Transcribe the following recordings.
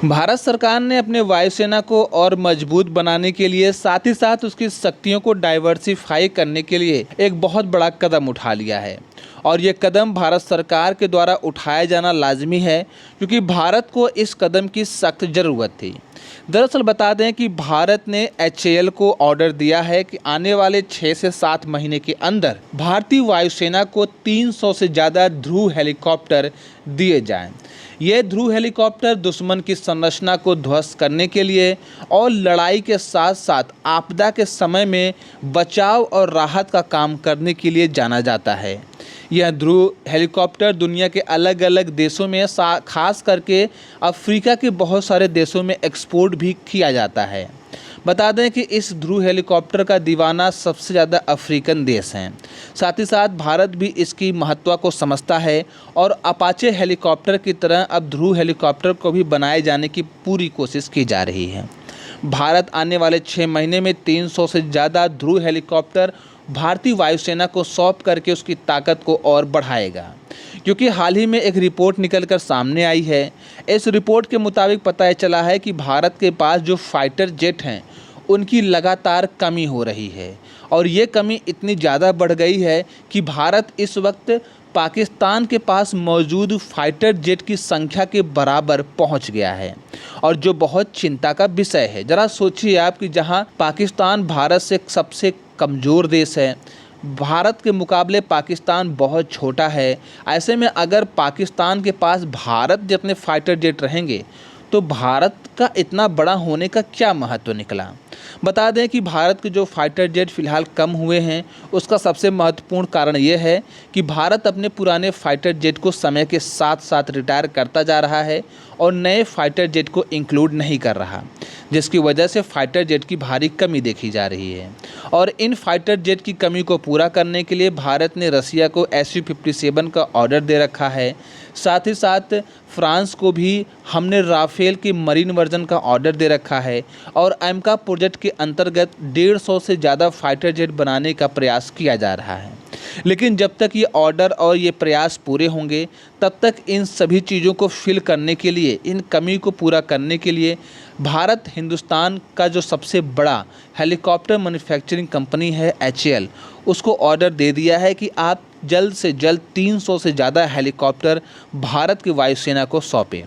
भारत सरकार ने अपने वायुसेना को और मजबूत बनाने के लिए साथ ही साथ उसकी शक्तियों को डाइवर्सिफाई करने के लिए एक बहुत बड़ा कदम उठा लिया है और ये कदम भारत सरकार के द्वारा उठाया जाना लाजमी है क्योंकि भारत को इस कदम की सख्त ज़रूरत थी। दरअसल बता दें कि भारत ने HAL को ऑर्डर दिया है कि आने वाले 6 से 7 महीने के अंदर भारतीय वायुसेना को 300 से ज़्यादा ध्रुव हेलीकॉप्टर दिए जाएं। ये ध्रुव हेलीकॉप्टर दुश्मन की संरचना को ध्वस्त करने के लिए और लड़ाई के साथ साथ आपदा के समय में बचाव और राहत का काम करने के लिए जाना जाता है। यह ध्रुव हेलीकॉप्टर दुनिया के अलग अलग देशों में खास करके अफ्रीका के बहुत सारे देशों में एक्सपोर्ट भी किया जाता है। बता दें कि इस ध्रुव हेलीकॉप्टर का दीवाना सबसे ज़्यादा अफ्रीकन देश हैं। साथ ही साथ भारत भी इसकी महत्व को समझता है और अपाचे हेलीकॉप्टर की तरह अब ध्रुव हेलीकॉप्टर को भी बनाए जाने की पूरी कोशिश की जा रही है। भारत आने वाले 6 महीने में 300 से ज़्यादा ध्रुव हेलीकॉप्टर भारतीय वायुसेना को सौंप करके उसकी ताकत को और बढ़ाएगा, क्योंकि हाल ही में एक रिपोर्ट निकलकर सामने आई है। इस रिपोर्ट के मुताबिक पता चला है कि भारत के पास जो फाइटर जेट हैं उनकी लगातार कमी हो रही है और ये कमी इतनी ज़्यादा बढ़ गई है कि भारत इस वक्त पाकिस्तान के पास मौजूद फाइटर जेट की संख्या के बराबर पहुंच गया है और जो बहुत चिंता का विषय है। ज़रा सोचिए आप कि जहां पाकिस्तान भारत से सबसे कमज़ोर देश है, भारत के मुकाबले पाकिस्तान बहुत छोटा है। ऐसे में अगर पाकिस्तान के पास भारत जितने फाइटर जेट रहेंगे तो भारत का इतना बड़ा होने का क्या महत्व निकला। बता दें कि भारत के जो फाइटर जेट फ़िलहाल कम हुए हैं उसका सबसे महत्वपूर्ण कारण ये है कि भारत अपने पुराने फाइटर जेट को समय के साथ साथ रिटायर करता जा रहा है और नए फाइटर जेट को इंक्लूड नहीं कर रहा, जिसकी वजह से फाइटर जेट की भारी कमी देखी जा रही है। और इन फाइटर जेट की कमी को पूरा करने के लिए भारत ने रसिया को Su-57 का ऑर्डर दे रखा है। साथ ही साथ फ्रांस को भी हमने राफेल के मरीन वर्जन का ऑर्डर दे रखा है और AMCA प्रोजेक्ट के अंतर्गत 150 से ज़्यादा फाइटर जेट बनाने का प्रयास किया जा रहा है। लेकिन जब तक ये ऑर्डर और ये प्रयास पूरे होंगे तब तक इन सभी चीज़ों को फिल करने के लिए, इन कमी को पूरा करने के लिए भारत हिंदुस्तान का जो सबसे बड़ा हेलीकॉप्टर मैन्युफैक्चरिंग कंपनी है HAL, उसको ऑर्डर दे दिया है कि आप जल्द से जल्द 300 से ज़्यादा हेलीकॉप्टर भारत की वायुसेना को सौंपें।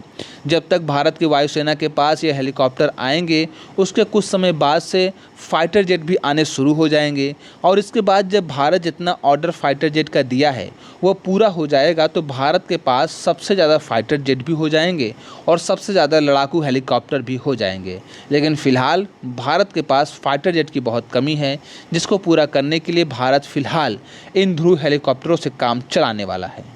जब तक भारत की वायुसेना के पास ये हेलीकॉप्टर आएंगे उसके कुछ समय बाद से फाइटर जेट भी आने शुरू हो जाएंगे और इसके बाद जब भारत जितना ऑर्डर फाइटर जेट का दिया है वो पूरा हो जाएगा तो भारत के पास सबसे ज़्यादा फाइटर जेट भी हो जाएंगे और सबसे ज़्यादा लड़ाकू हेलीकॉप्टर भी हो जाएंगे। लेकिन फ़िलहाल भारत के पास फाइटर जेट की बहुत कमी है, जिसको पूरा करने के लिए भारत फ़िलहाल इन ध्रुव हेलीकॉप्टरों से काम चलाने वाला है।